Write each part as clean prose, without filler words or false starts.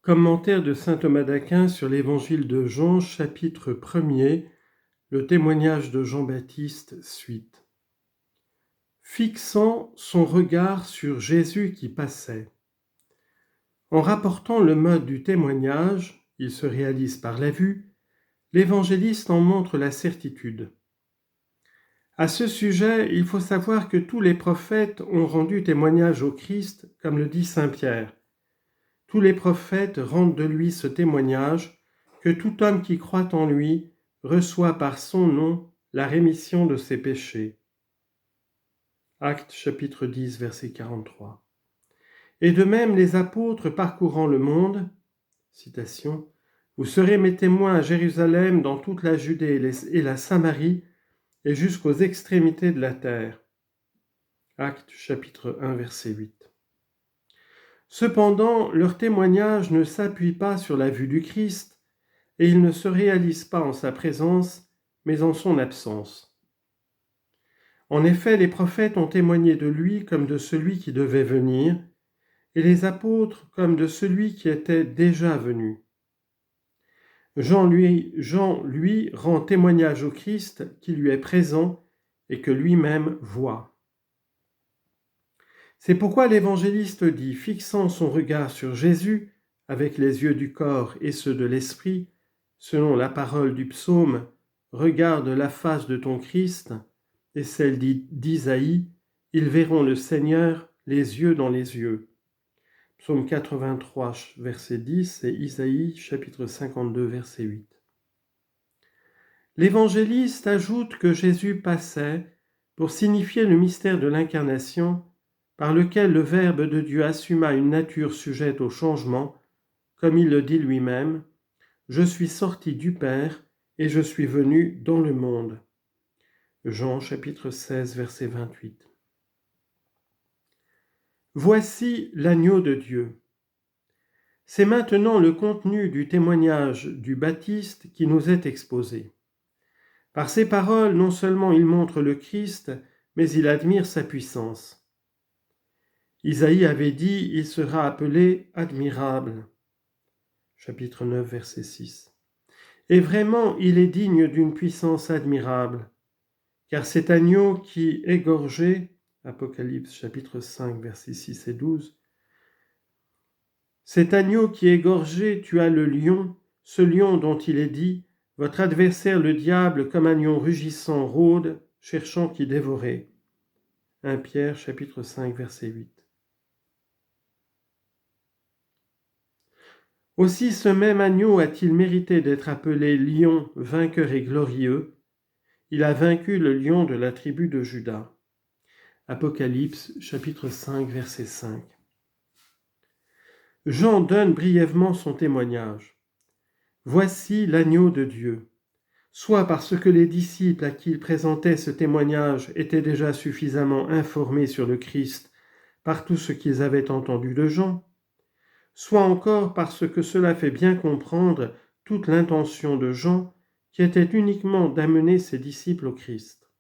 Commentaire de saint Thomas d'Aquin sur l'évangile de Jean, chapitre 1er, le témoignage de Jean-Baptiste, suite. Fixant son regard sur Jésus qui passait. En rapportant le mode du témoignage, il se réalise par la vue, l'évangéliste en montre la certitude. À ce sujet, il faut savoir que tous les prophètes ont rendu témoignage au Christ, comme le dit saint Pierre. Tous les prophètes rendent de lui ce témoignage, que tout homme qui croit en lui reçoit par son nom la rémission de ses péchés. Actes chapitre 10, verset 43. Et de même les apôtres parcourant le monde, citation, « Vous serez mes témoins à Jérusalem, dans toute la Judée et la Samarie, et jusqu'aux extrémités de la terre. » Actes chapitre 1, verset 8. Cependant, leur témoignage ne s'appuie pas sur la vue du Christ, et il ne se réalise pas en sa présence, mais en son absence. En effet, les prophètes ont témoigné de lui comme de celui qui devait venir, et les apôtres comme de celui qui était déjà venu. Jean, lui, rend témoignage au Christ qui lui est présent et que lui-même voit. C'est pourquoi l'évangéliste dit, fixant son regard sur Jésus, avec les yeux du corps et ceux de l'esprit, selon la parole du psaume, « Regarde la face de ton Christ » et celle d'Isaïe, « Ils verront le Seigneur les yeux dans les yeux ». Psaume 83, verset 10 et Isaïe, chapitre 52, verset 8. L'évangéliste ajoute que Jésus passait pour signifier le mystère de l'incarnation par lequel le Verbe de Dieu assuma une nature sujette au changement, comme il le dit lui-même, « Je suis sorti du Père et je suis venu dans le monde ». Jean chapitre 16, verset 28. Voici l'agneau de Dieu. C'est maintenant le contenu du témoignage du Baptiste qui nous est exposé. Par ces paroles, non seulement il montre le Christ, mais il admire sa puissance. Isaïe avait dit « Il sera appelé admirable ». Chapitre 9, verset 6. Et vraiment, il est digne d'une puissance admirable, car cet agneau qui égorgeait, Apocalypse chapitre 5, versets 6 et 12, cet agneau qui égorgeait tua le lion, ce lion dont il est dit, votre adversaire le diable comme un lion rugissant rôde, cherchant qui dévorer. 1 Pierre chapitre 5, verset 8. Aussi ce même agneau a-t-il mérité d'être appelé lion vainqueur et glorieux. Il a vaincu le lion de la tribu de Juda. Apocalypse chapitre 5, verset 5. Jean donne brièvement son témoignage. Voici l'agneau de Dieu. Soit parce que les disciples à qui il présentait ce témoignage étaient déjà suffisamment informés sur le Christ par tout ce qu'ils avaient entendu de Jean, soit encore parce que cela fait bien comprendre toute l'intention de Jean, qui était uniquement d'amener ses disciples au Christ.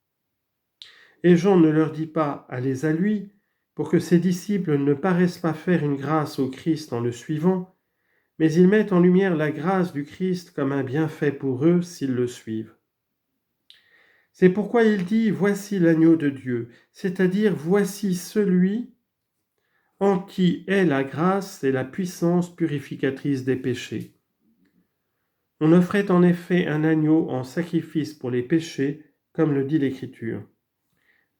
Et Jean ne leur dit pas « allez à lui », pour que ses disciples ne paraissent pas faire une grâce au Christ en le suivant, mais il met en lumière la grâce du Christ comme un bienfait pour eux s'ils le suivent. C'est pourquoi il dit « voici l'agneau de Dieu », c'est-à-dire « voici celui en qui est la grâce et la puissance purificatrice des péchés. » On offrait en effet un agneau en sacrifice pour les péchés, comme le dit l'Écriture.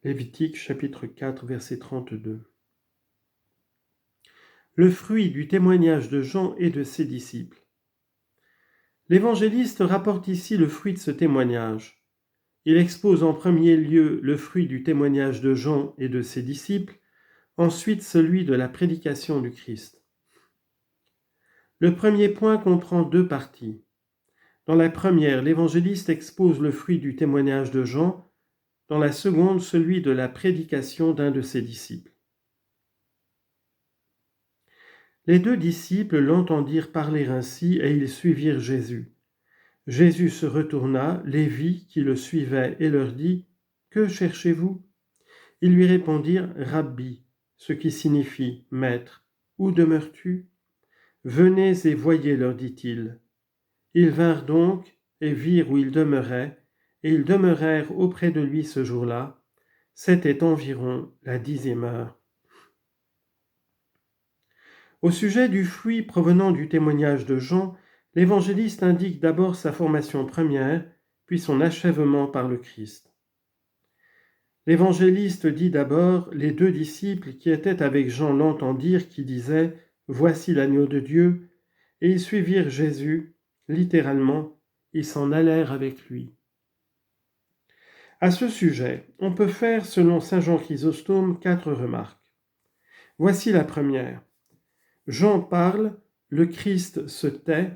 Lévitique chapitre 4, verset 32. Le fruit du témoignage de Jean et de ses disciples. L'évangéliste rapporte ici le fruit de ce témoignage. Il expose en premier lieu le fruit du témoignage de Jean et de ses disciples, ensuite celui de la prédication du Christ. Le premier point comprend deux parties. Dans la première, l'évangéliste expose le fruit du témoignage de Jean, dans la seconde, celui de la prédication d'un de ses disciples. Les deux disciples l'entendirent parler ainsi et ils suivirent Jésus. Jésus se retourna, les vit qui le suivaient et leur dit « Que cherchez-vous » Ils lui répondirent « Rabbi », ce qui signifie « Maître, où demeures-tu » Venez et voyez, leur dit-il. Ils vinrent donc et virent où il demeurait, et ils demeurèrent auprès de lui ce jour-là. C'était environ la 10e heure. Au sujet du fruit provenant du témoignage de Jean, l'évangéliste indique d'abord sa formation première, puis son achèvement par le Christ. L'évangéliste dit d'abord: les 2 disciples qui étaient avec Jean l'entendirent qui disait: Voici l'agneau de Dieu, et ils suivirent Jésus, littéralement, ils s'en allèrent avec lui. À ce sujet, on peut faire, selon saint Jean Chrysostome, 4 remarques. Voici la première. Jean parle, le Christ se tait,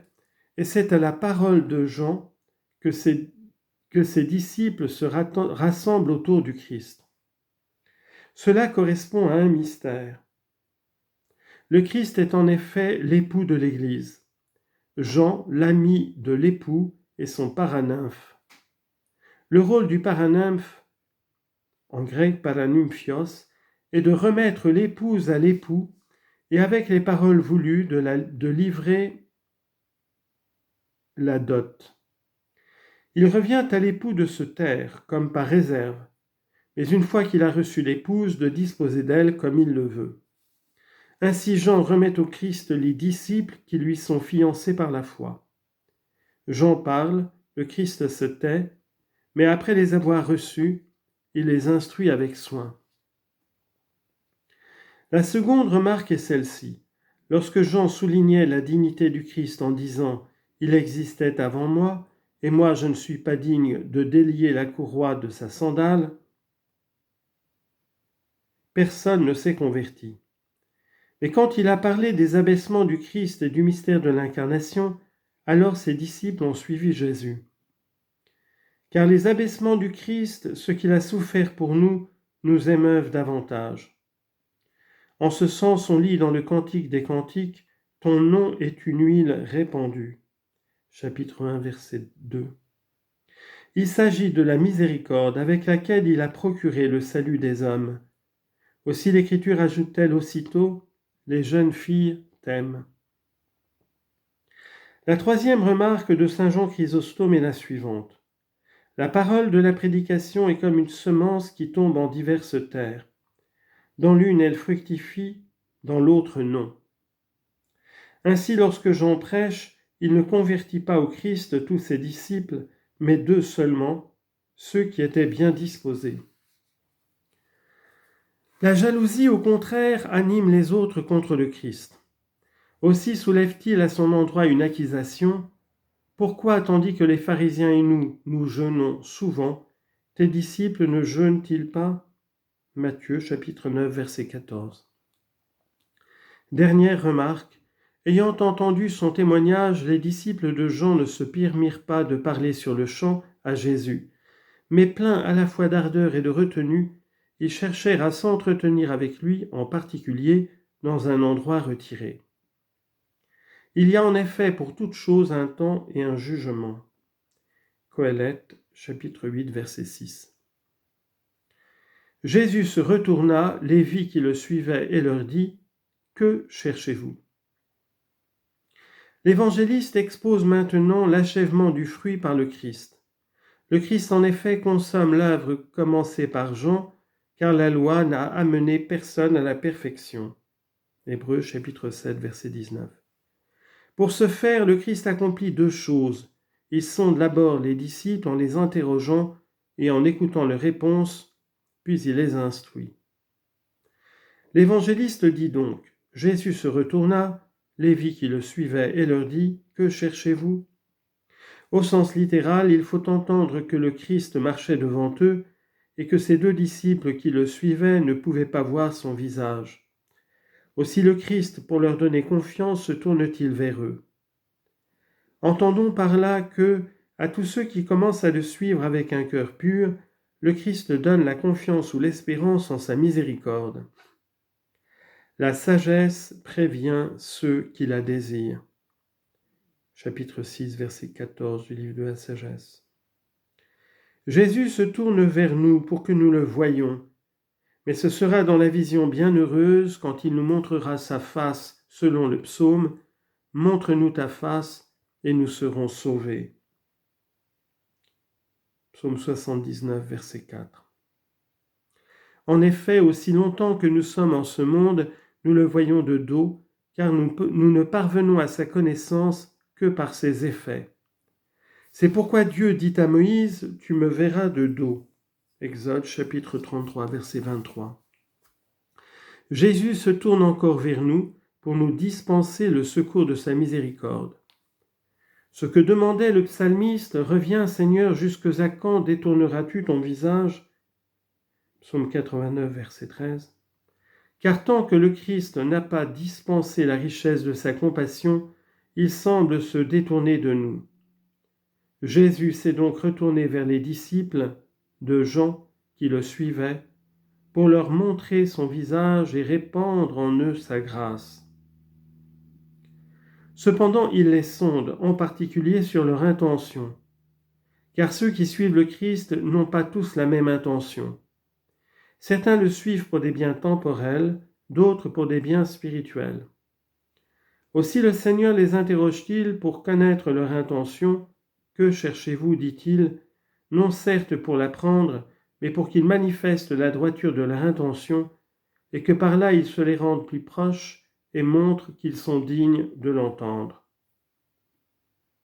et c'est à la parole de Jean que ses disciples se rassemblent autour du Christ. Cela correspond à un mystère. Le Christ est en effet l'époux de l'Église. Jean, l'ami de l'époux, est son paranymphe. Le rôle du paranymphe, en grec paranympios, est de remettre l'épouse à l'époux et avec les paroles voulues de livrer la dot. Il revient à l'époux de se taire, comme par réserve, mais une fois qu'il a reçu l'épouse, de disposer d'elle comme il le veut. Ainsi Jean remet au Christ les disciples qui lui sont fiancés par la foi. Jean parle, le Christ se tait, mais après les avoir reçus, il les instruit avec soin. La seconde remarque est celle-ci. Lorsque Jean soulignait la dignité du Christ en disant « Il existait avant moi, et moi je ne suis pas digne de délier la courroie de sa sandale », personne ne s'est converti. Mais quand il a parlé des abaissements du Christ et du mystère de l'incarnation, alors ses disciples ont suivi Jésus. Car les abaissements du Christ, ce qu'il a souffert pour nous émeuvent davantage. En ce sens, on lit dans le Cantique des Cantiques « Ton nom est une huile répandue » chapitre 1, verset 2. Il s'agit de la miséricorde avec laquelle il a procuré le salut des hommes. Aussi l'Écriture ajoute-t-elle aussitôt « Les jeunes filles t'aiment ». La troisième remarque de saint Jean Chrysostome est la suivante. La parole de la prédication est comme une semence qui tombe en diverses terres. Dans l'une, elle fructifie, dans l'autre, non. Ainsi, lorsque Jean prêche, il ne convertit pas au Christ tous ses disciples, mais 2 seulement, ceux qui étaient bien disposés. La jalousie, au contraire, anime les autres contre le Christ. Aussi soulève-t-il à son endroit une accusation. « Pourquoi, tandis que les pharisiens et nous jeûnons souvent, tes disciples ne jeûnent-ils pas » Matthieu chapitre 9, verset 14. Dernière remarque, ayant entendu son témoignage, les disciples de Jean ne se permirent pas de parler sur le champ à Jésus, mais pleins à la fois d'ardeur et de retenue, ils cherchèrent à s'entretenir avec lui, en particulier dans un endroit retiré. Il y a en effet pour toute chose un temps et un jugement. Coëlette, chapitre 8, verset 6. Jésus se retourna, les vit qui le suivaient et leur dit « Que cherchez-vous » L'évangéliste expose maintenant l'achèvement du fruit par le Christ. Le Christ en effet consomme l'œuvre commencée par Jean, car la loi n'a amené personne à la perfection. Hébreux chapitre 7, verset 19. Pour ce faire, le Christ accomplit 2 choses. Il sonde d'abord les disciples en les interrogeant et en écoutant leurs réponses, puis il les instruit. L'évangéliste dit donc, Jésus se retourna, les vit qui le suivaient et leur dit, « Que cherchez-vous » Au sens littéral, il faut entendre que le Christ marchait devant eux et que ces 2 disciples qui le suivaient ne pouvaient pas voir son visage. Aussi le Christ, pour leur donner confiance, se tourne-t-il vers eux. Entendons par là que, à tous ceux qui commencent à le suivre avec un cœur pur, le Christ donne la confiance ou l'espérance en sa miséricorde. La sagesse prévient ceux qui la désirent. Chapitre 6, verset 14 du livre de la sagesse. Jésus se tourne vers nous pour que nous le voyions, mais ce sera dans la vision bienheureuse quand il nous montrera sa face selon le psaume montre-nous ta face et nous serons sauvés. Psaume 79, verset 4. En effet, aussi longtemps que nous sommes en ce monde, nous le voyons de dos, car nous ne parvenons à sa connaissance que par ses effets. C'est pourquoi Dieu dit à Moïse, « Tu me verras de dos ». Exode chapitre 33, verset 23. Jésus se tourne encore vers nous pour nous dispenser le secours de sa miséricorde. Ce que demandait le psalmiste, « Reviens Seigneur, jusque à quand détourneras-tu ton visage ?» Psaume 89, verset 13. Car tant que le Christ n'a pas dispensé la richesse de sa compassion, il semble se détourner de nous. Jésus s'est donc retourné vers les disciples de Jean qui le suivaient pour leur montrer son visage et répandre en eux sa grâce. Cependant, il les sonde, en particulier sur leur intention, car ceux qui suivent le Christ n'ont pas tous la même intention. Certains le suivent pour des biens temporels, d'autres pour des biens spirituels. Aussi le Seigneur les interroge-t-il pour connaître leur intention. « Que cherchez-vous » dit-il, non certes pour l'apprendre, mais pour qu'ils manifestent la droiture de leur intention et que par là ils se les rendent plus proches et montrent qu'ils sont dignes de l'entendre.